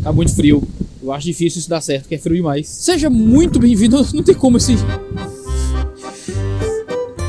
Tá muito frio. Eu acho difícil isso dar certo, porque é frio demais. Seja muito bem-vindo. Não tem como esse...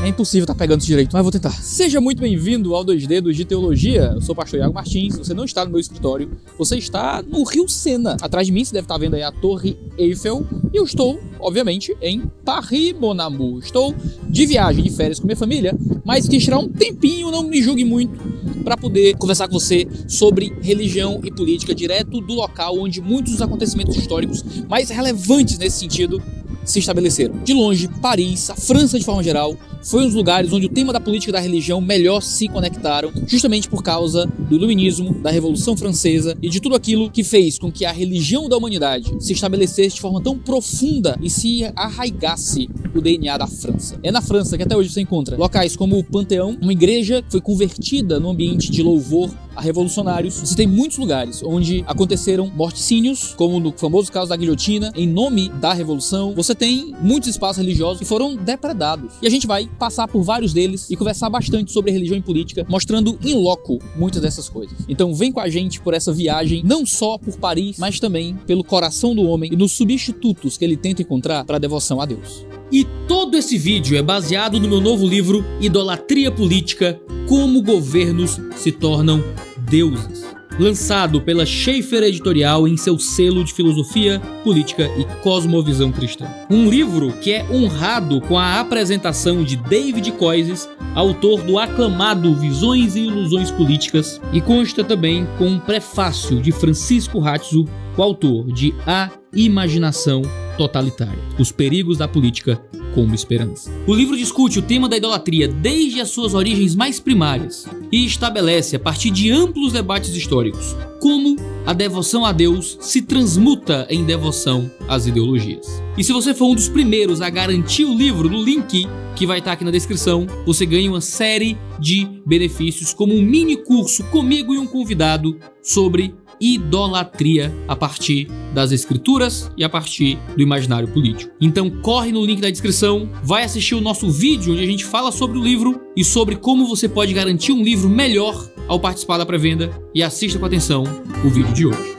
É impossível tá pegando isso direito, mas vou tentar. Seja muito bem-vindo ao 2 Dedos de Teologia. Eu sou o pastor Iago Martins. Você não está no meu escritório, você está no Rio Sena. Atrás de mim você deve estar vendo aí a Torre Eiffel. E eu estou, obviamente, em Paris, mon amour. Estou de viagem, de férias com minha família, mas quis tirar um tempinho, não me julgue muito, para poder conversar com você sobre religião e política direto do local onde muitos dos acontecimentos históricos mais relevantes nesse sentido se estabeleceram. De longe, Paris, a França de forma geral, foi um dos lugares onde o tema da política e da religião melhor se conectaram, justamente por causa do Iluminismo, da Revolução Francesa e de tudo aquilo que fez com que a religião da humanidade se estabelecesse de forma tão profunda e se arraigasse o DNA da França. É na França que até hoje você encontra locais como o Panteão, uma igreja que foi convertida num ambiente de louvor a revolucionários. Você tem muitos lugares onde aconteceram morticínios, como no famoso caso da guilhotina, em nome da revolução. Você tem muitos espaços religiosos que foram depredados. E a gente vai passar por vários deles e conversar bastante sobre religião e política, mostrando in loco muitas dessas coisas. Então vem com a gente por essa viagem, não só por Paris, mas também pelo coração do homem e nos substitutos que ele tenta encontrar para a devoção a Deus. E todo esse vídeo é baseado no meu novo livro Idolatria Política: Como Governos se Tornam Deuses, lançado pela Schaeffer Editorial em seu selo de filosofia, política e cosmovisão cristã. Um livro que é honrado com a apresentação de David Koyzis, autor do aclamado Visões e Ilusões Políticas, e consta também com um prefácio de Francisco Ratzo, o autor de A Imaginação Totalitária: Os Perigos da Política como Esperança. O livro discute o tema da idolatria desde as suas origens mais primárias e estabelece, a partir de amplos debates históricos, como a devoção a Deus se transmuta em devoção às ideologias. E se você for um dos primeiros a garantir o livro no link que vai estar aqui na descrição, você ganha uma série de benefícios, como um mini curso comigo e um convidado sobre idolatria a partir das escrituras e a partir do imaginário político. Então corre no link da descrição, vai assistir o nosso vídeo onde a gente fala sobre o livro e sobre como você pode garantir um livro melhor ao participar da pré-venda, e assista com atenção o vídeo de hoje.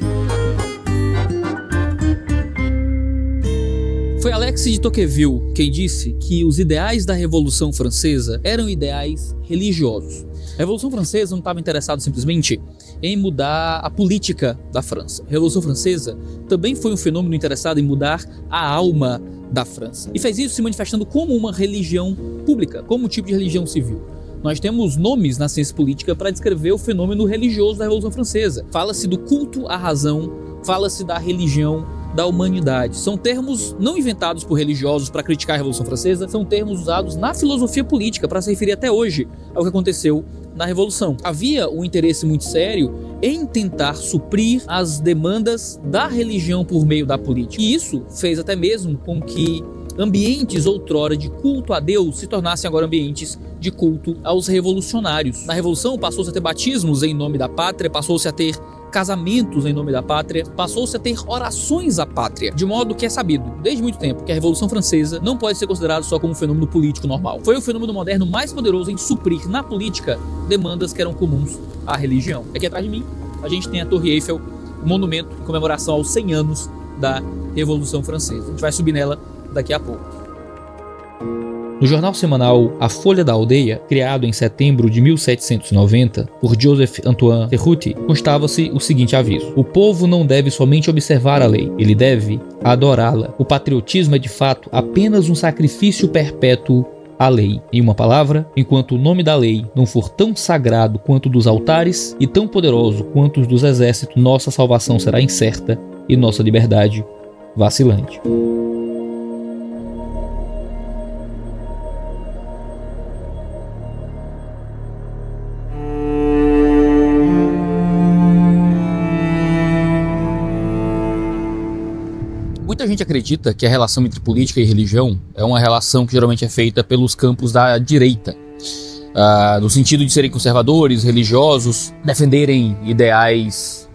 Foi Alex de Tocqueville quem disse que os ideais da Revolução Francesa eram ideais religiosos. A Revolução Francesa não estava interessada simplesmente em mudar a política da França. A Revolução Francesa também foi um fenômeno interessado em mudar a alma da França. E fez isso se manifestando como uma religião pública, como um tipo de religião civil. Nós temos nomes na ciência política para descrever o fenômeno religioso da Revolução Francesa. Fala-se do culto à razão, fala-se da religião da humanidade. São termos não inventados por religiosos para criticar a Revolução Francesa, são termos usados na filosofia política para se referir até hoje ao que aconteceu na Revolução. Havia um interesse muito sério em tentar suprir as demandas da religião por meio da política. E isso fez até mesmo com que ambientes outrora de culto a Deus se tornassem agora ambientes de culto aos revolucionários. Na Revolução passou-se a ter batismos em nome da pátria, passou-se a ter casamentos em nome da pátria, passou-se a ter orações à pátria, de modo que é sabido desde muito tempo que a Revolução Francesa não pode ser considerada só como um fenômeno político normal. Foi o fenômeno moderno mais poderoso em suprir na política demandas que eram comuns à religião. Aqui atrás de mim a gente tem a Torre Eiffel, um monumento em comemoração aos 100 anos da Revolução Francesa. A gente vai subir nela daqui a pouco. No jornal semanal A Folha da Aldeia, criado em setembro de 1790 por Joseph Antoine Cerruti, constava-se o seguinte aviso: o povo não deve somente observar a lei, ele deve adorá-la. O patriotismo é de fato apenas um sacrifício perpétuo à lei. Em uma palavra, enquanto o nome da lei não for tão sagrado quanto o dos altares e tão poderoso quanto os dos exércitos, nossa salvação será incerta e nossa liberdade vacilante. Muita gente acredita que a relação entre política e religião é uma relação que geralmente é feita pelos campos da direita, no sentido de serem conservadores, religiosos, defenderem ideais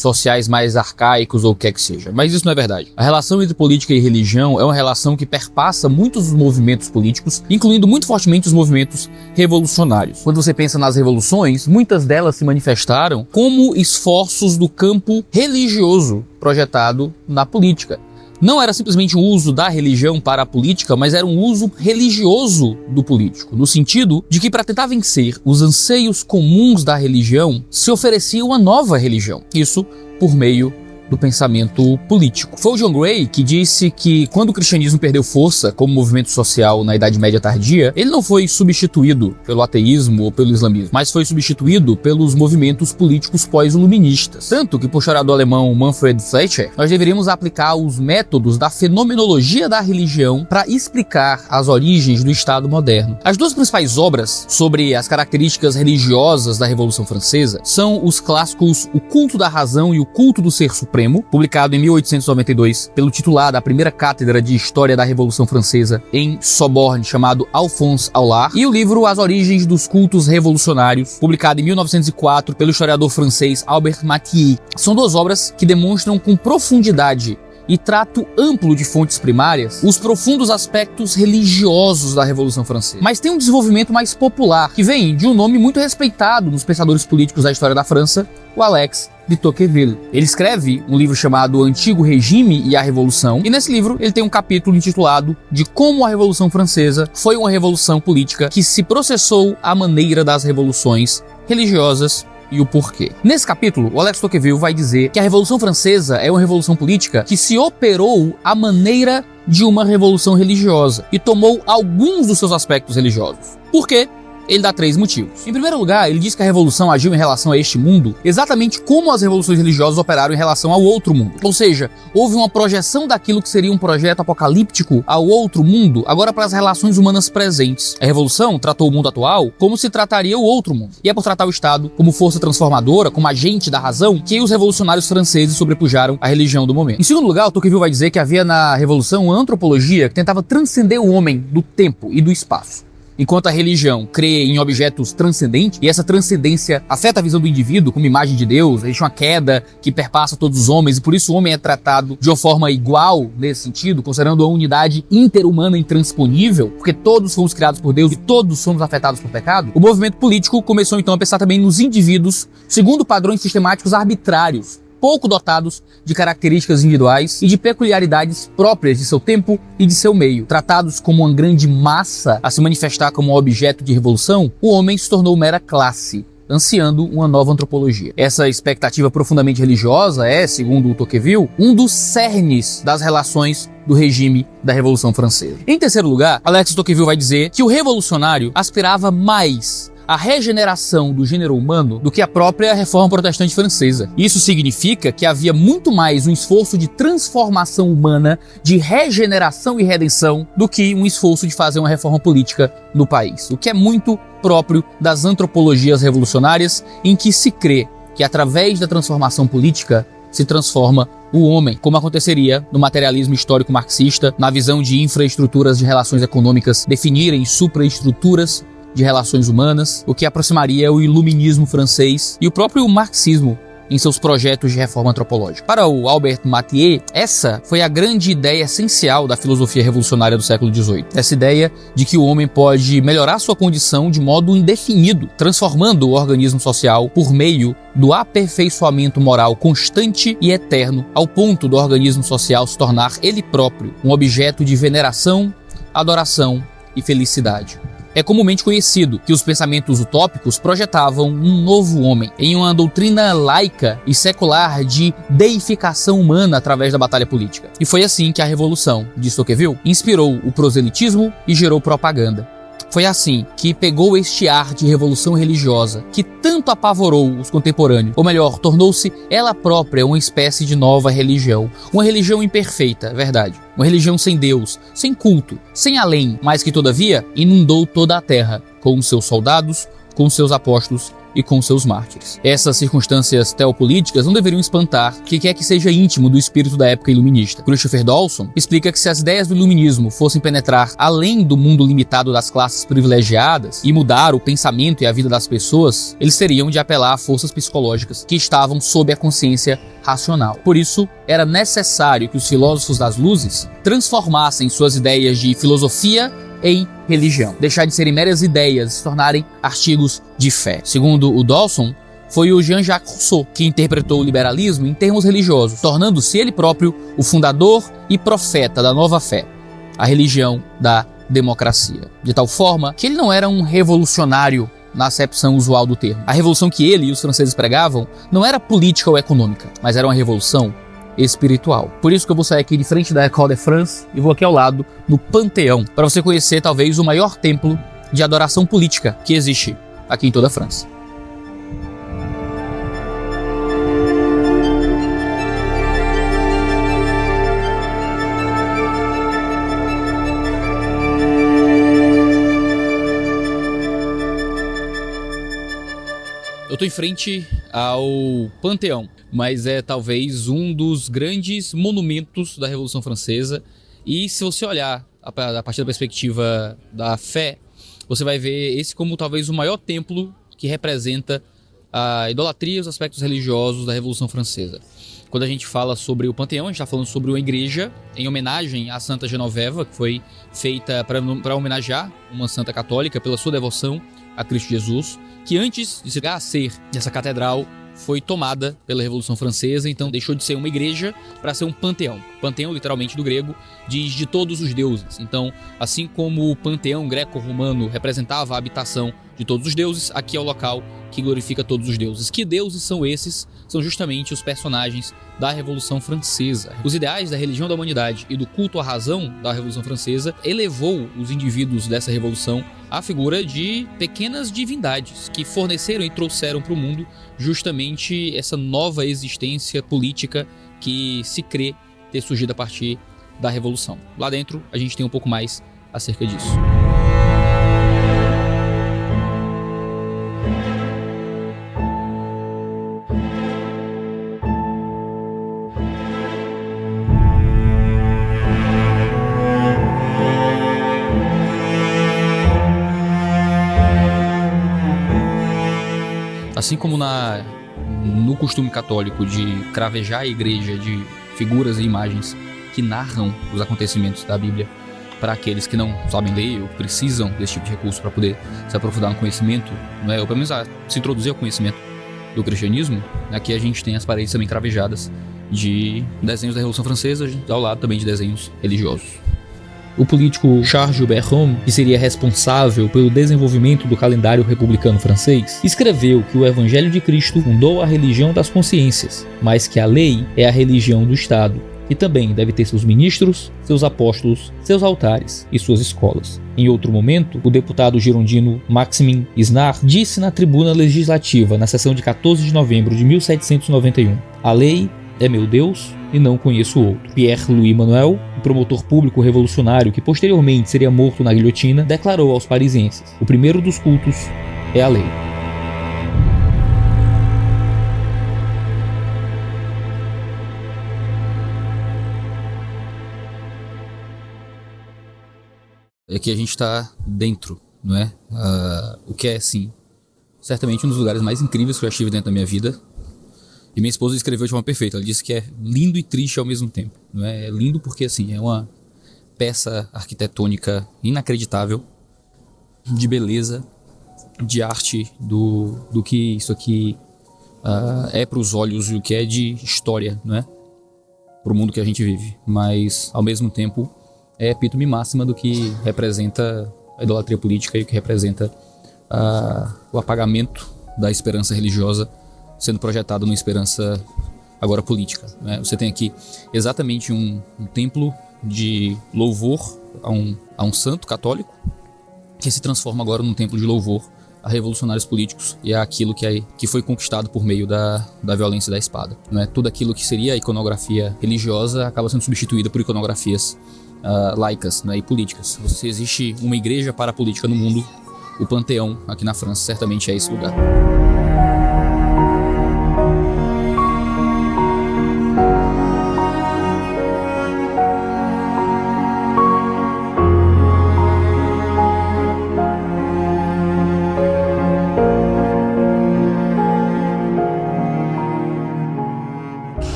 sociais mais arcaicos ou o que é que seja. Mas isso não é verdade. A relação entre política e religião é uma relação que perpassa muitos dos movimentos políticos, incluindo muito fortemente os movimentos revolucionários. Quando você pensa nas revoluções, muitas delas se manifestaram como esforços do campo religioso projetado na política. Não era simplesmente o uso da religião para a política, mas era um uso religioso do político, no sentido de que para tentar vencer os anseios comuns da religião, se oferecia uma nova religião. Isso por meio do pensamento político. Foi o John Gray que disse que quando o cristianismo perdeu força como movimento social na Idade Média tardia, ele não foi substituído pelo ateísmo ou pelo islamismo, mas foi substituído pelos movimentos políticos pós-iluministas. Tanto que, por historiador alemão Manfred Fletcher, nós deveríamos aplicar os métodos da fenomenologia da religião para explicar as origens do Estado moderno. As duas principais obras sobre as características religiosas da Revolução Francesa são os clássicos O Culto da Razão e O Culto do Ser Supremo, publicado em 1892 pelo titular da primeira cátedra de História da Revolução Francesa em Sorbonne, chamado Alphonse Aulard, e o livro As Origens dos Cultos Revolucionários, publicado em 1904 pelo historiador francês Albert Mathieu. São duas obras que demonstram com profundidade e trato amplo de fontes primárias os profundos aspectos religiosos da Revolução Francesa. Mas tem um desenvolvimento mais popular, que vem de um nome muito respeitado nos pensadores políticos da história da França, o Alex de Tocqueville. Ele escreve um livro chamado O Antigo Regime e a Revolução, e nesse livro ele tem um capítulo intitulado de como a Revolução Francesa foi uma revolução política que se processou à maneira das revoluções religiosas e o porquê. Nesse capítulo, o Alex Tocqueville vai dizer que a Revolução Francesa é uma revolução política que se operou à maneira de uma revolução religiosa e tomou alguns dos seus aspectos religiosos. Por quê? Ele dá 3 motivos. Em primeiro lugar, ele diz que a revolução agiu em relação a este mundo exatamente como as revoluções religiosas operaram em relação ao outro mundo. Ou seja, houve uma projeção daquilo que seria um projeto apocalíptico ao outro mundo, agora para as relações humanas presentes. A revolução tratou o mundo atual como se trataria o outro mundo. E é por tratar o Estado como força transformadora, como agente da razão, que os revolucionários franceses sobrepujaram a religião do momento. Em segundo lugar, o Tocqueville vai dizer que havia na revolução uma antropologia que tentava transcender o homem do tempo e do espaço. Enquanto a religião crê em objetos transcendentes, e essa transcendência afeta a visão do indivíduo como imagem de Deus, existe uma queda que perpassa todos os homens, e por isso o homem é tratado de uma forma igual nesse sentido, considerando a unidade interhumana intransponível, porque todos fomos criados por Deus e todos somos afetados por pecado. O movimento político começou então a pensar também nos indivíduos segundo padrões sistemáticos arbitrários, pouco dotados de características individuais e de peculiaridades próprias de seu tempo e de seu meio. Tratados como uma grande massa a se manifestar como um objeto de revolução, o homem se tornou mera classe, ansiando uma nova antropologia. Essa expectativa profundamente religiosa é, segundo o Tocqueville, um dos cernes das relações do regime da Revolução Francesa. Em terceiro lugar, Alex Tocqueville vai dizer que o revolucionário aspirava mais a regeneração do gênero humano do que a própria reforma protestante francesa. Isso significa que havia muito mais um esforço de transformação humana, de regeneração e redenção, do que um esforço de fazer uma reforma política no país. O que é muito próprio das antropologias revolucionárias, em que se crê que através da transformação política se transforma o homem, como aconteceria no materialismo histórico marxista, na visão de infraestruturas de relações econômicas definirem supraestruturas de relações humanas, o que aproximaria o iluminismo francês e o próprio marxismo em seus projetos de reforma antropológica. Para o Albert Mathieu, essa foi a grande ideia essencial da filosofia revolucionária do século XVIII. Essa ideia de que o homem pode melhorar sua condição de modo indefinido, transformando o organismo social por meio do aperfeiçoamento moral constante e eterno, ao ponto do organismo social se tornar ele próprio um objeto de veneração, adoração e felicidade. É comumente conhecido que os pensamentos utópicos projetavam um novo homem em uma doutrina laica e secular de deificação humana através da batalha política. E foi assim que a Revolução, diz Tocqueville, inspirou o proselitismo e gerou propaganda. Foi assim que pegou este ar de revolução religiosa que tanto apavorou os contemporâneos, ou melhor, tornou-se ela própria uma espécie de nova religião. Uma religião imperfeita, verdade. Uma religião sem Deus, sem culto, sem além, mas que todavia inundou toda a terra com os seus soldados, com seus apóstolos e com seus mártires. Essas circunstâncias teopolíticas não deveriam espantar quem quer que seja íntimo do espírito da época iluminista. Christopher Dawson explica que se as ideias do iluminismo fossem penetrar além do mundo limitado das classes privilegiadas e mudar o pensamento e a vida das pessoas, eles teriam de apelar a forças psicológicas que estavam sob a consciência racional. Por isso, era necessário que os filósofos das luzes transformassem suas ideias de filosofia em religião, deixar de serem meras ideias e se tornarem artigos de fé. Segundo o Dawson, foi o Jean-Jacques Rousseau que interpretou o liberalismo em termos religiosos, tornando-se ele próprio o fundador e profeta da nova fé, a religião da democracia. De tal forma que ele não era um revolucionário na acepção usual do termo. A revolução que ele e os franceses pregavam não era política ou econômica, mas era uma revolução espiritual. Por isso que eu vou sair aqui de frente da École de France e vou aqui ao lado no Panteão, para você conhecer talvez o maior templo de adoração política que existe aqui em toda a França. Eu estou em frente ao Panteão, mas é talvez um dos grandes monumentos da Revolução Francesa. E se você olhar a partir da perspectiva da fé, você vai ver esse como talvez o maior templo que representa a idolatria e os aspectos religiosos da Revolução Francesa. Quando a gente fala sobre o Panteão, a gente está falando sobre uma igreja em homenagem à Santa Genoveva, que foi feita para homenagear uma santa católica pela sua devoção a Cristo Jesus, que antes de chegar a ser essa catedral foi tomada pela Revolução Francesa, então deixou de ser uma igreja para ser um panteão. Panteão, literalmente do grego, diz de todos os deuses. Então, assim como o panteão greco-romano representava a habitação de todos os deuses, aqui é o local que glorifica todos os deuses. Que deuses são esses? São justamente os personagens da Revolução Francesa. Os ideais da religião da humanidade e do culto à razão da Revolução Francesa elevou os indivíduos dessa revolução à figura de pequenas divindades que forneceram e trouxeram para o mundo justamente essa nova existência política que se crê ter surgido a partir da Revolução. Lá dentro a gente tem um pouco mais acerca disso. Assim como no costume católico de cravejar a igreja de figuras e imagens que narram os acontecimentos da Bíblia para aqueles que não sabem ler ou precisam desse tipo de recurso para poder se aprofundar no conhecimento, não é? Ou pelo menos se introduzir ao conhecimento do cristianismo, aqui a gente tem as paredes também cravejadas de desenhos da Revolução Francesa, ao lado também de desenhos religiosos. O político Charles Gilbert Rome, que seria responsável pelo desenvolvimento do calendário republicano francês, escreveu que o Evangelho de Cristo fundou a religião das consciências, mas que a lei é a religião do Estado, que também deve ter seus ministros, seus apóstolos, seus altares e suas escolas. Em outro momento, o deputado girondino Maximin Isnard disse na tribuna legislativa na sessão de 14 de novembro de 1791: "A lei é meu Deus e não conheço outro." Pierre-Louis Manuel, o promotor público revolucionário que posteriormente seria morto na guilhotina, declarou aos parisienses: "O primeiro dos cultos é a lei." Aqui a gente está dentro, não é? O que é, sim, certamente um dos lugares mais incríveis que eu já estive dentro da minha vida. E minha esposa escreveu de forma perfeita. Ela disse que é lindo e triste ao mesmo tempo, não é? É lindo porque, assim, é uma peça arquitetônica inacreditável, de beleza, de arte, do que isso aqui é para os olhos e o que é de história, não é? Para o mundo que a gente vive. Mas, ao mesmo tempo, é epítome máxima do que representa a idolatria política e o que representa o apagamento da esperança religiosa sendo projetado numa esperança agora política, né? Você tem aqui exatamente um templo de louvor a um santo católico que se transforma agora num templo de louvor a revolucionários políticos e a aquilo que foi conquistado por meio da violência e da espada, né? Tudo aquilo que seria a iconografia religiosa acaba sendo substituída por iconografias laicas, né, e políticas. Se existe uma igreja para a política no mundo, o Panteão aqui na França certamente é esse lugar.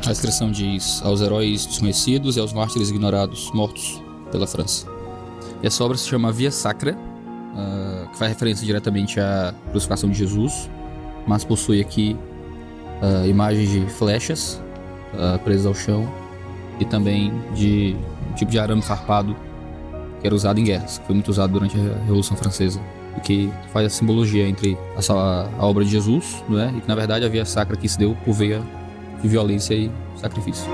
A inscrição diz: aos heróis desconhecidos e aos mártires ignorados, mortos pela França. E essa obra se chama Via Sacra, que faz referência diretamente à crucificação de Jesus, mas possui aqui imagens de flechas presas ao chão e também de um tipo de arame farpado que era usado em guerras, que foi muito usado durante a Revolução Francesa, e que faz a simbologia entre a obra de Jesus, não é? E que na verdade a Via Sacra que se deu por veia de violência e sacrifício.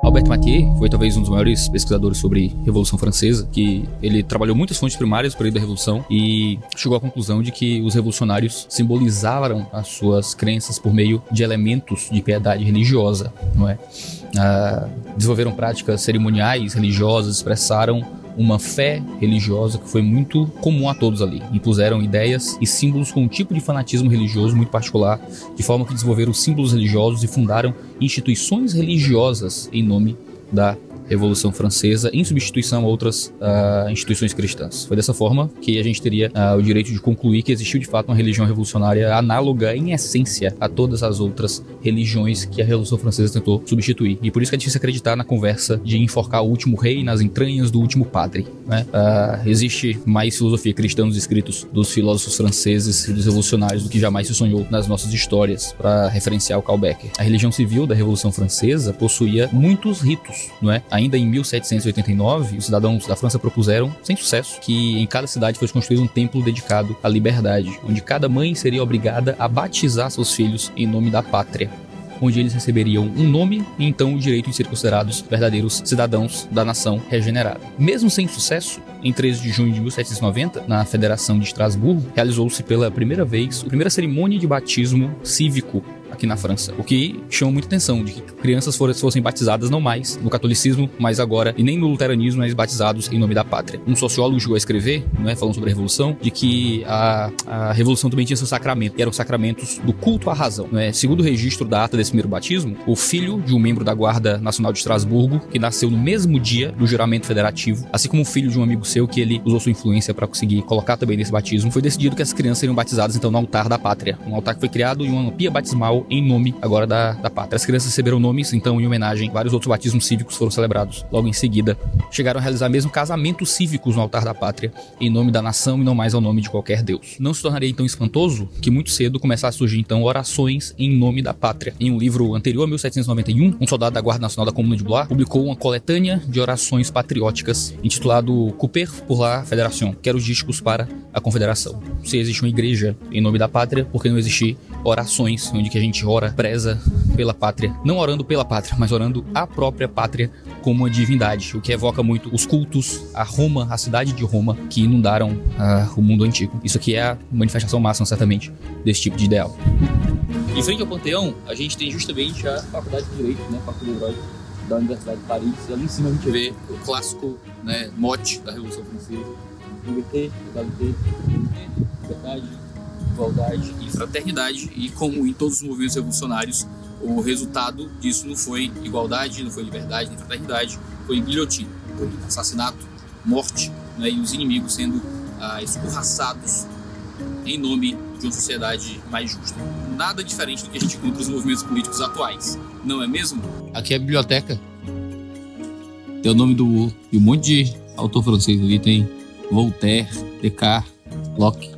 Albert Mathieu foi talvez um dos maiores pesquisadores sobre Revolução Francesa, que ele trabalhou muitas fontes primárias no período da Revolução e chegou à conclusão de que os revolucionários simbolizaram as suas crenças por meio de elementos de piedade religiosa, não é? Desenvolveram práticas cerimoniais religiosas, expressaram uma fé religiosa que foi muito comum a todos ali. Impuseram ideias e símbolos com um tipo de fanatismo religioso muito particular, de forma que desenvolveram símbolos religiosos e fundaram instituições religiosas em nome da Revolução Francesa, em substituição a outras instituições cristãs. Foi dessa forma que a gente teria o direito de concluir que existiu de fato uma religião revolucionária análoga em essência a todas as outras religiões que a Revolução Francesa tentou substituir. E por isso que é difícil acreditar na conversa de enforcar o último rei nas entranhas do último padre, né? Existe mais filosofia cristã nos escritos dos filósofos franceses e dos revolucionários do que jamais se sonhou nas nossas histórias, para referenciar o Karl Becker. A religião civil da Revolução Francesa possuía muitos ritos, não é? Ainda em 1789, os cidadãos da França propuseram, sem sucesso, que em cada cidade fosse construído um templo dedicado à liberdade, onde cada mãe seria obrigada a batizar seus filhos em nome da pátria, onde eles receberiam um nome e então o direito de ser considerados verdadeiros cidadãos da nação regenerada. Mesmo sem sucesso, em 13 de junho de 1790, na Federação de Estrasburgo, realizou-se pela primeira vez a primeira cerimônia de batismo cívico aqui na França, o que chama muita atenção, de que crianças fossem batizadas não mais no catolicismo, mas agora, e nem no luteranismo, mas batizados em nome da pátria. Um sociólogo chegou a escrever, falando sobre a Revolução, de que a Revolução também tinha seu sacramento, e eram sacramentos do culto à razão. Segundo o registro da ata desse primeiro batismo, o filho de um membro da Guarda Nacional de Estrasburgo, que nasceu no mesmo dia do juramento federativo, assim como o filho de um amigo seu, que ele usou sua influência para conseguir colocar também nesse batismo, foi decidido que as crianças seriam batizadas então no altar da pátria, um altar que foi criado em uma pia batismal em nome agora da pátria. As crianças receberam nomes, então, em homenagem. Vários outros batismos cívicos foram celebrados logo em seguida. Chegaram a realizar mesmo casamentos cívicos no altar da pátria, em nome da nação e não mais ao nome de qualquer deus. Não se tornaria então espantoso que muito cedo começasse a surgir então orações em nome da pátria. Em um livro anterior a 1791, um soldado da Guarda Nacional da Comuna de Blois publicou uma coletânea de orações patrióticas intitulado Couper pour la Fédération, que eram os dísticos para a Confederação. Se existe uma igreja em nome da pátria, por que não existir orações onde que a gente ora, preza pela pátria, não orando pela pátria, mas orando a própria pátria como uma divindade, o que evoca muito os cultos a Roma, a cidade de Roma, que inundaram o mundo antigo. Isso aqui é a manifestação máxima, certamente, desse tipo de ideal. Em frente ao Panteão, a gente tem justamente a Faculdade de Direito, Faculdade de Direito da Universidade de Paris, e ali em cima a gente vê o clássico mote da Revolução Francesa: liberté, égalité, liberdade, igualdade e fraternidade. E como em todos os movimentos revolucionários, o resultado disso não foi igualdade, não foi liberdade, nem fraternidade, foi guilhotina, foi assassinato, morte, e os inimigos sendo escorraçados em nome de uma sociedade mais justa. Nada diferente do que a gente encontra nos movimentos políticos atuais, não é mesmo? Aqui é a biblioteca. Tem o nome de um monte de autor francês ali, tem Voltaire, Descartes, Locke.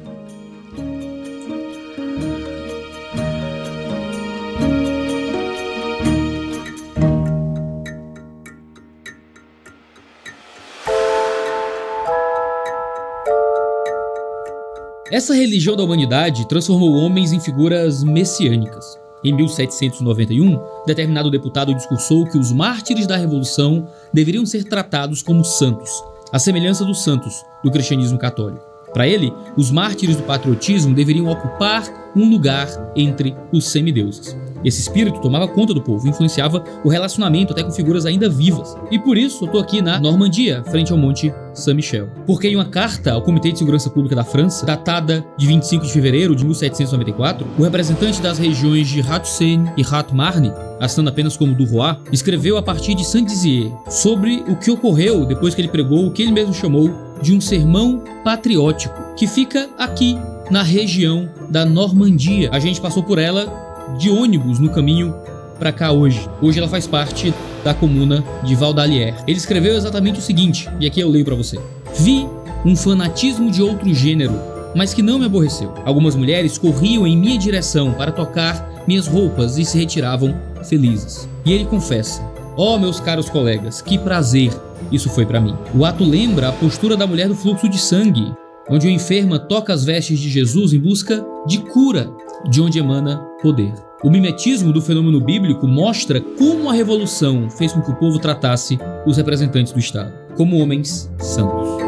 Essa religião da humanidade transformou homens em figuras messiânicas. Em 1791, determinado deputado discursou que os mártires da Revolução deveriam ser tratados como santos, à semelhança dos santos do cristianismo católico. Para ele, os mártires do patriotismo deveriam ocupar um lugar entre os semideuses. Esse espírito tomava conta do povo, influenciava o relacionamento até com figuras ainda vivas. E por isso eu tô aqui na Normandia, frente ao Monte Saint-Michel. Porque em uma carta ao Comitê de Segurança Pública da França, datada de 25 de fevereiro de 1794, o representante das regiões de Hauts-de-Seine e Haute-Marne, assinando apenas como Duroy, escreveu a partir de Saint-Dizier sobre o que ocorreu depois que ele pregou o que ele mesmo chamou de um sermão patriótico, que fica aqui na região da Normandia. A gente passou por ela de ônibus no caminho para cá hoje. Hoje ela faz parte da comuna de Valdalière. Ele escreveu exatamente o seguinte, e aqui eu leio para você. Vi um fanatismo de outro gênero, mas que não me aborreceu. Algumas mulheres corriam em minha direção para tocar minhas roupas e se retiravam felizes. E ele confessa: ó, meus caros colegas, que prazer isso foi para mim. O ato lembra a postura da mulher do fluxo de sangue, onde o enferma toca as vestes de Jesus em busca de cura, de onde emana poder. O mimetismo do fenômeno bíblico mostra como a revolução fez com que o povo tratasse os representantes do Estado como homens santos.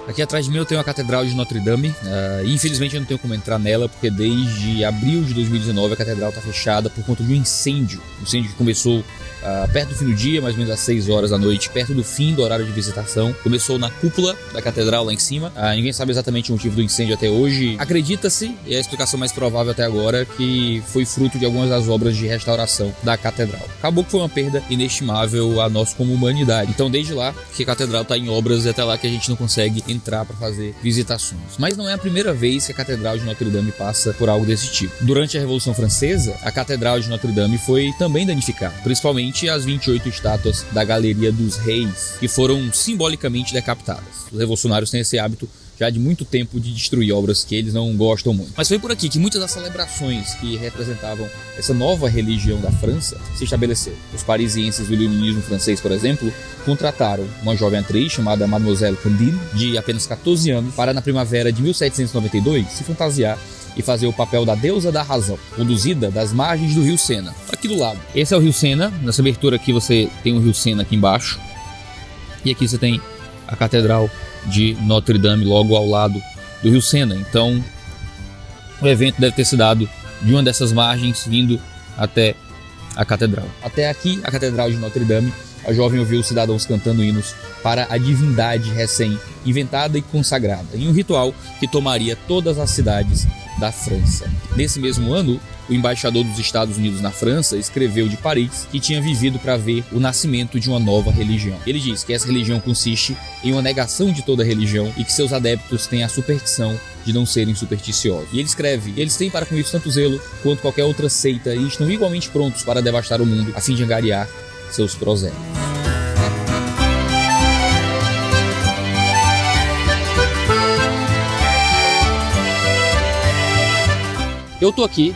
Aqui atrás de mim eu tenho a Catedral de Notre Dame, infelizmente eu não tenho como entrar nela porque desde abril de 2019 a catedral está fechada por conta de um incêndio que começou perto do fim do dia, mais ou menos às 6 horas da noite, perto do fim do horário de visitação. Começou na cúpula da catedral lá em cima, ninguém sabe exatamente o motivo do incêndio até hoje. Acredita-se, e é a explicação mais provável até agora, que foi fruto de algumas das obras de restauração da catedral. Acabou que foi uma perda inestimável a nós como humanidade. Então desde lá que a catedral está em obras e até lá que a gente não consegue entrar para fazer visitações. Mas não é a primeira vez que a Catedral de Notre Dame passa por algo desse tipo. Durante a Revolução Francesa, a Catedral de Notre Dame foi também danificada, principalmente as 28 estátuas da Galeria dos Reis, que foram simbolicamente decapitadas. Os revolucionários têm esse hábito já de muito tempo de destruir obras que eles não gostam muito. Mas foi por aqui que muitas das celebrações que representavam essa nova religião da França se estabeleceram. Os parisienses do iluminismo francês, por exemplo, contrataram uma jovem atriz chamada Mademoiselle Candide, de apenas 14 anos, para na primavera de 1792 se fantasiar e fazer o papel da deusa da razão, conduzida das margens do rio Sena, aqui do lado. Esse é o rio Sena. Nessa abertura aqui você tem o rio Sena aqui embaixo, e aqui você tem a Catedral de Notre Dame logo ao lado do rio Sena. Então o evento deve ter se dado de uma dessas margens vindo até a catedral. Até aqui, a Catedral de Notre Dame, a jovem ouviu os cidadãos cantando hinos para a divindade recém-inventada e consagrada, em um ritual que tomaria todas as cidades da França. Nesse mesmo ano, o embaixador dos Estados Unidos na França escreveu de Paris que tinha vivido para ver o nascimento de uma nova religião. Ele diz que essa religião consiste em uma negação de toda religião e que seus adeptos têm a superstição de não serem supersticiosos. E ele escreve: eles têm para com isso tanto zelo quanto qualquer outra seita e estão igualmente prontos para devastar o mundo a fim de angariar seus prosélitos. Eu tô aqui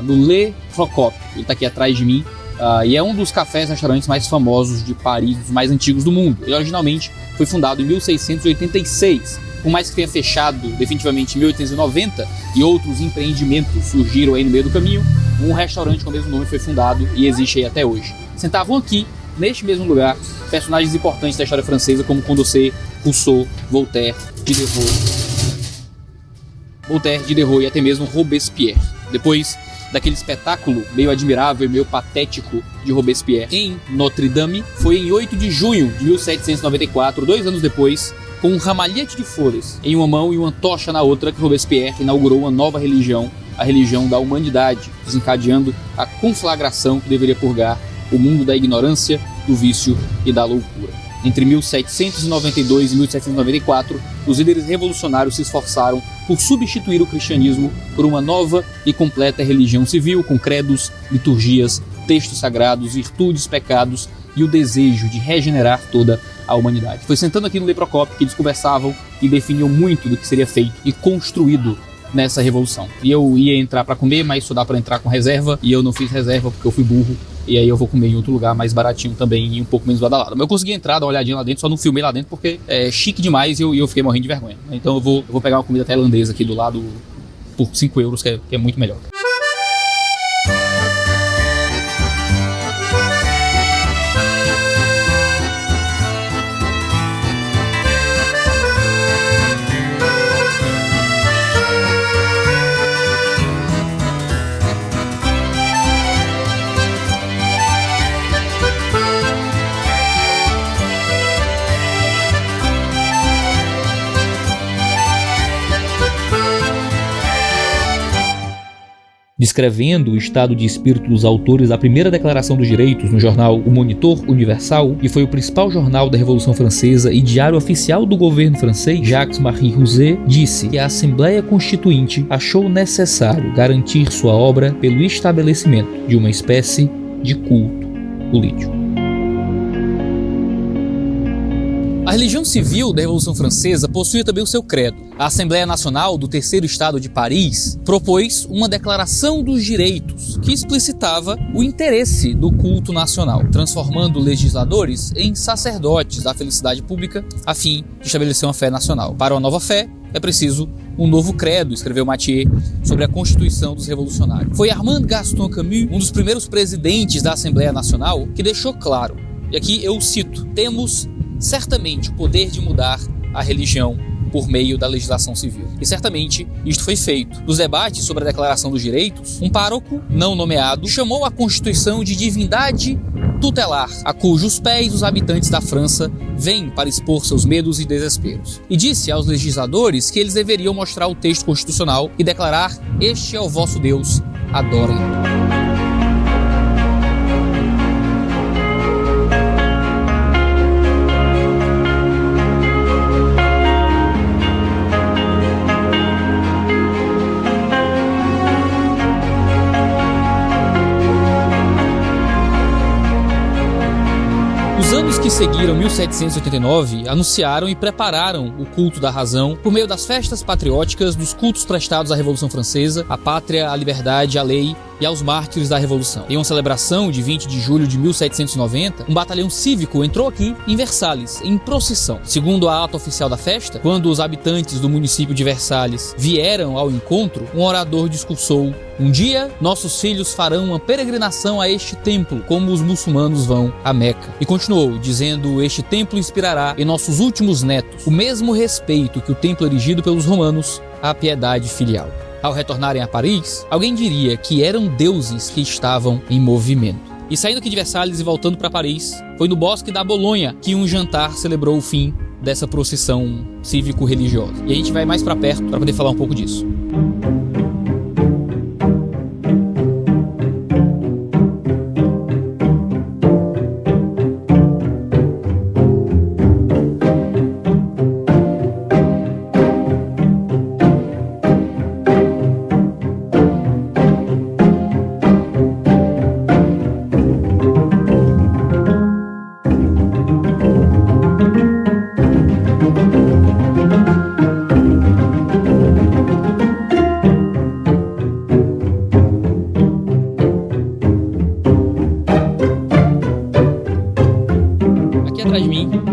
no Le Procope, ele tá aqui atrás de mim, e é um dos cafés e restaurantes mais famosos de Paris, dos mais antigos do mundo. Ele originalmente foi fundado em 1686, por mais que tenha fechado definitivamente em 1890 e outros empreendimentos surgiram aí no meio do caminho, um restaurante com o mesmo nome foi fundado e existe aí até hoje. Sentavam aqui, neste mesmo lugar, personagens importantes da história francesa como Condorcet, Rousseau, Voltaire, Diderot e até mesmo Robespierre. Depois daquele espetáculo meio admirável e meio patético de Robespierre em Notre Dame, foi em 8 de junho de 1794, 2 anos depois, com um ramalhete de flores em uma mão e uma tocha na outra, que Robespierre inaugurou uma nova religião, a religião da humanidade, desencadeando a conflagração que deveria purgar o mundo da ignorância, do vício e da loucura. Entre 1792 e 1794, os líderes revolucionários se esforçaram por substituir o cristianismo por uma nova e completa religião civil, com credos, liturgias, textos sagrados, virtudes, pecados e o desejo de regenerar toda a humanidade. Foi sentando aqui no Lei Procópio que eles conversavam e definiam muito do que seria feito e construído nessa revolução. E eu ia entrar para comer, mas só dá para entrar com reserva, e eu não fiz reserva porque eu fui burro, e aí eu vou comer em outro lugar mais baratinho também e um pouco menos badalado. Mas eu consegui entrar, dar uma olhadinha lá dentro, só não filmei lá dentro porque é chique demais e eu fiquei morrendo de vergonha. Então eu vou pegar uma comida tailandesa aqui do lado por 5 euros, que é muito melhor. Descrevendo o estado de espírito dos autores da primeira Declaração dos Direitos no jornal O Monitor Universal, que foi o principal jornal da Revolução Francesa e diário oficial do governo francês, Jacques-Marie Rousset disse que a Assembleia Constituinte achou necessário garantir sua obra pelo estabelecimento de uma espécie de culto político. A religião civil da Revolução Francesa possuía também o seu credo. A Assembleia Nacional do Terceiro Estado de Paris propôs uma Declaração dos Direitos que explicitava o interesse do culto nacional, transformando legisladores em sacerdotes da felicidade pública a fim de estabelecer uma fé nacional. Para uma nova fé, é preciso um novo credo, escreveu Mathieu sobre a Constituição dos Revolucionários. Foi Armand Gaston Camus, um dos primeiros presidentes da Assembleia Nacional, que deixou claro, e aqui eu cito: temos certamente o poder de mudar a religião por meio da legislação civil. E certamente isto foi feito. Nos debates sobre a Declaração dos Direitos, um pároco não nomeado chamou a Constituição de divindade tutelar, a cujos pés os habitantes da França vêm para expor seus medos e desesperos. E disse aos legisladores que eles deveriam mostrar o texto constitucional e declarar: este é o vosso Deus, adorem-o. Os anos que seguiram 1789 anunciaram e prepararam o culto da razão por meio das festas patrióticas, dos cultos prestados à Revolução Francesa, à pátria, à liberdade, à lei e aos mártires da Revolução. Em uma celebração de 20 de julho de 1790, um batalhão cívico entrou aqui em Versalhes, em procissão. Segundo a ata oficial da festa, quando os habitantes do município de Versalhes vieram ao encontro, um orador discursou: um dia, nossos filhos farão uma peregrinação a este templo, como os muçulmanos vão a Meca. E continuou, dizendo: este templo inspirará em nossos últimos netos o mesmo respeito que o templo erigido pelos romanos à piedade filial. Ao retornarem a Paris, alguém diria que eram deuses que estavam em movimento. E saindo aqui de Versalhes e voltando para Paris, foi no Bosque da Bolonha que um jantar celebrou o fim dessa procissão cívico-religiosa. E a gente vai mais para perto para poder falar um pouco disso.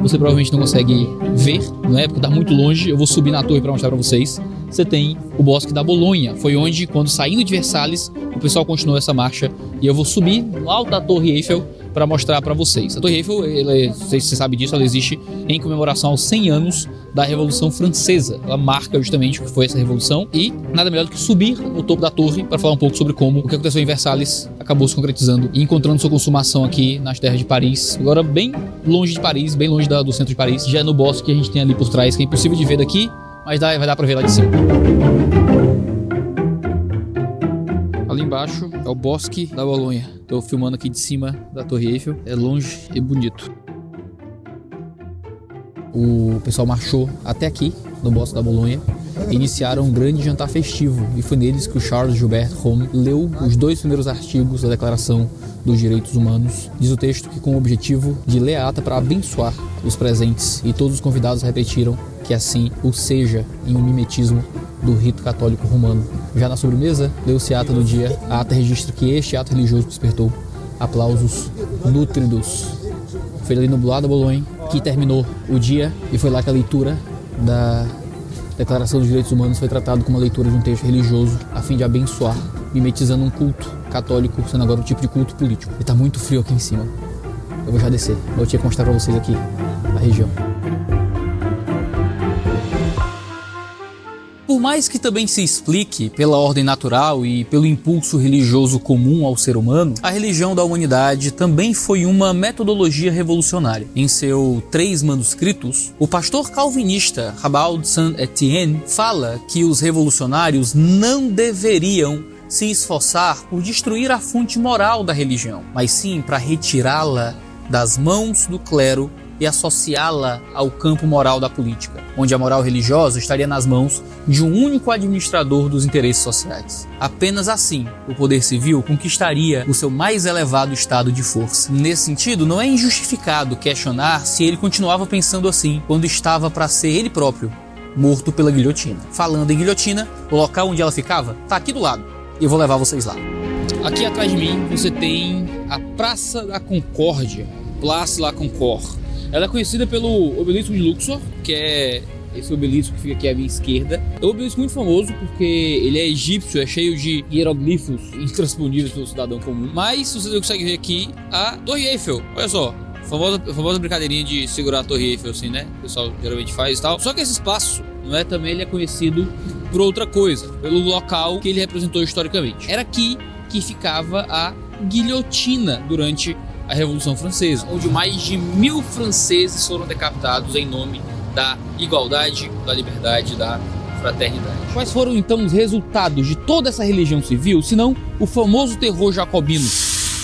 Você provavelmente não consegue ver, não é? Porque tá muito longe. Eu vou subir na torre para mostrar para vocês. Você tem o Bosque da Bolonha. Foi onde, quando saindo de Versalhes, o pessoal continuou essa marcha. E eu vou subir no alto da Torre Eiffel para mostrar para vocês. A Torre Eiffel, não sei se você sabe disso, ela existe em comemoração aos 100 anos da Revolução Francesa. Ela marca justamente o que foi essa revolução e nada melhor do que subir no topo da torre para falar um pouco sobre como o que aconteceu em Versalhes acabou se concretizando e encontrando sua consumação aqui nas terras de Paris. Agora bem longe de Paris, bem longe do centro de Paris, já é no bosque que a gente tem ali por trás, que é impossível de ver daqui, mas vai dar para ver lá de cima. Ali embaixo é o Bosque da Bolonha. Estou filmando aqui de cima da Torre Eiffel. É longe e bonito. o pessoal marchou até aqui, no Bosque da Bolonha, e iniciaram um grande jantar festivo, e foi neles que o Charles Gilbert Rome leu os 2 primeiros artigos da Declaração dos Direitos Humanos. Diz o texto que com o objetivo de ler a ata para abençoar os presentes, e todos os convidados repetiram que assim o seja, em um mimetismo do rito católico romano. Já na sobremesa, leu-se a ata do dia. A ata registra que este ato religioso despertou aplausos nútridos. Foi ali no Bois da Boulogne que terminou o dia, e foi lá que a leitura da Declaração dos Direitos Humanos foi tratado como uma leitura de um texto religioso a fim de abençoar, mimetizando um culto católico, sendo agora um tipo de culto político. E tá muito frio aqui em cima. Eu vou já descer. Eu tinha que mostrar pra vocês aqui a região. Por mais que também se explique pela ordem natural e pelo impulso religioso comum ao ser humano, a religião da humanidade também foi uma metodologia revolucionária. Em seus 3 manuscritos, o pastor calvinista Rabaud Saint-Étienne fala que os revolucionários não deveriam se esforçar por destruir a fonte moral da religião, mas sim para retirá-la das mãos do clero e associá-la ao campo moral da política, onde a moral religiosa estaria nas mãos de um único administrador dos interesses sociais. Apenas assim, o poder civil conquistaria o seu mais elevado estado de força. Nesse sentido, não é injustificado questionar se ele continuava pensando assim quando estava para ser ele próprio morto pela guilhotina. Falando em guilhotina, o local onde ela ficava está aqui do lado, e eu vou levar vocês lá. Aqui atrás de mim você tem a Praça da Concórdia, Place la Concorde. Ela é conhecida pelo Obelisco de Luxor, que é esse obelisco que fica aqui à minha esquerda. É um obelisco muito famoso porque ele é egípcio, é cheio de hieroglifos intransponíveis pelo cidadão comum. Mas você consegue ver aqui a Torre Eiffel. Olha só, famosa brincadeirinha de segurar a Torre Eiffel assim, né? O pessoal geralmente faz e tal. Só que esse espaço, não é, também ele é conhecido por outra coisa, pelo local que ele representou historicamente. Era aqui que ficava a guilhotina durante a Revolução Francesa, onde mais de 1000 franceses foram decapitados em nome da igualdade, da liberdade, da fraternidade. Quais foram então os resultados de toda essa religião civil, senão o famoso terror jacobino,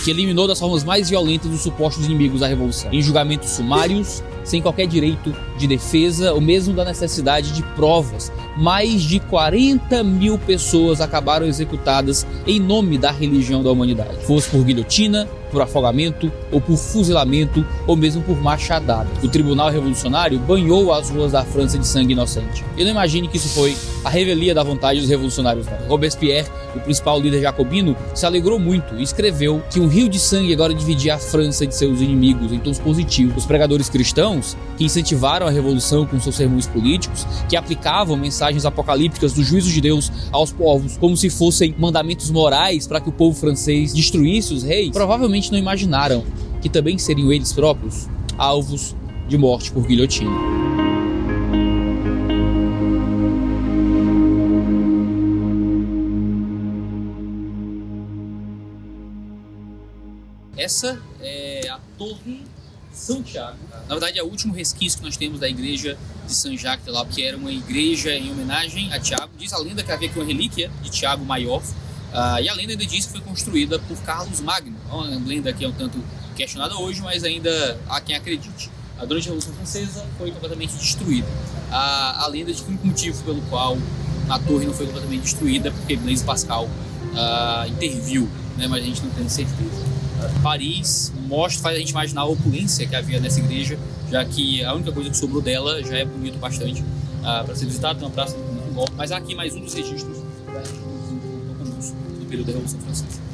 que eliminou das formas mais violentas os supostos inimigos da Revolução, em julgamentos sumários, sem qualquer direito de defesa ou mesmo da necessidade de provas. Mais de 40.000 pessoas acabaram executadas em nome da religião da humanidade, fosse por guilhotina, por afogamento, ou por fuzilamento, ou mesmo por machadada. O tribunal revolucionário banhou as ruas da França de sangue inocente. E não imagine que isso foi a revelia da vontade dos revolucionários, não. Robespierre, o principal líder jacobino, se alegrou muito e escreveu que um rio de sangue agora dividia a França de seus inimigos em tons positivos. Os pregadores cristãos, que incentivaram a revolução com seus sermões políticos, que aplicavam mensagens apocalípticas do juízo de Deus aos povos como se fossem mandamentos morais para que o povo francês destruísse os reis, provavelmente não imaginaram que também seriam eles próprios alvos de morte por guilhotina. Essa é a Torre São Tiago. Na verdade, é o último resquício que nós temos da igreja de Saint-Jacques de La, que era uma igreja em homenagem a Tiago. Diz a lenda que havia aqui uma relíquia de Tiago Maior. E a lenda ainda diz que foi construída por Carlos Magno. Uma lenda que é um tanto questionada hoje, mas ainda há quem acredite. Durante a Revolução Francesa foi completamente destruída. A lenda de que o único motivo pelo qual a torre não foi completamente destruída é porque Blaise Pascal interviu, né? Mas a gente não tem certeza. Paris faz a gente imaginar a opulência que havia nessa igreja, já que a única coisa que sobrou dela já é bonito bastante para ser visitado, tem uma praça muito boa. Mas há aqui mais um dos registros do período da Revolução Francesa.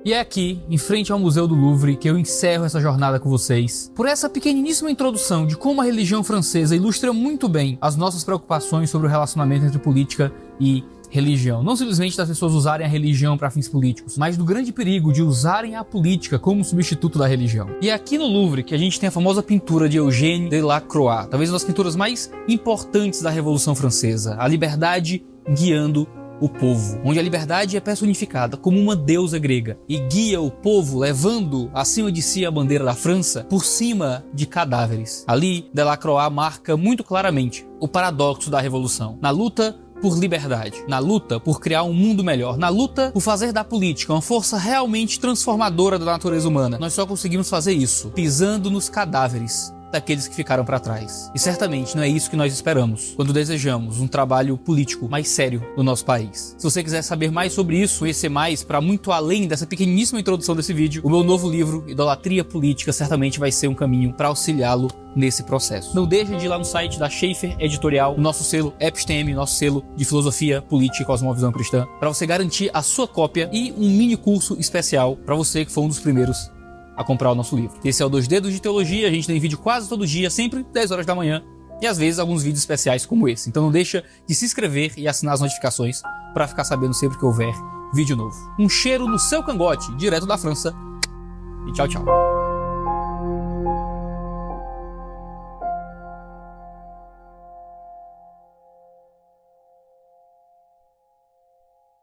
E é aqui, em frente ao Museu do Louvre, que eu encerro essa jornada com vocês. Por essa pequeníssima introdução de como a religião francesa ilustra muito bem as nossas preocupações sobre o relacionamento entre política e religião. Não simplesmente das pessoas usarem a religião para fins políticos, mas do grande perigo de usarem a política como substituto da religião. E é aqui no Louvre que a gente tem a famosa pintura de Eugène Delacroix, talvez uma das pinturas mais importantes da Revolução Francesa, a liberdade guiando o povo, onde a liberdade é personificada como uma deusa grega e guia o povo levando acima de si a bandeira da França por cima de cadáveres. Ali, Delacroix marca muito claramente o paradoxo da revolução. Na luta por liberdade, na luta por criar um mundo melhor, na luta por fazer da política uma força realmente transformadora da natureza humana. Nós só conseguimos fazer isso pisando nos cadáveres daqueles que ficaram para trás. E certamente não é isso que nós esperamos quando desejamos um trabalho político mais sério no nosso país. Se você quiser saber mais sobre isso, conhecer mais para muito além dessa pequeníssima introdução desse vídeo, o meu novo livro, Idolatria Política, certamente vai ser um caminho para auxiliá-lo nesse processo. Não deixe de ir lá no site da Schaeffer Editorial, o nosso selo Episteme, nosso selo de filosofia, política e cosmovisão cristã, para você garantir a sua cópia e um mini curso especial para você que foi um dos primeiros a comprar o nosso livro. Esse é o 2 Dedos de Teologia, a gente tem vídeo quase todo dia, sempre 10 horas da manhã, e às vezes alguns vídeos especiais como esse. Então não deixa de se inscrever e assinar as notificações para ficar sabendo sempre que houver vídeo novo. Um cheiro no seu cangote, direto da França, e tchau, tchau.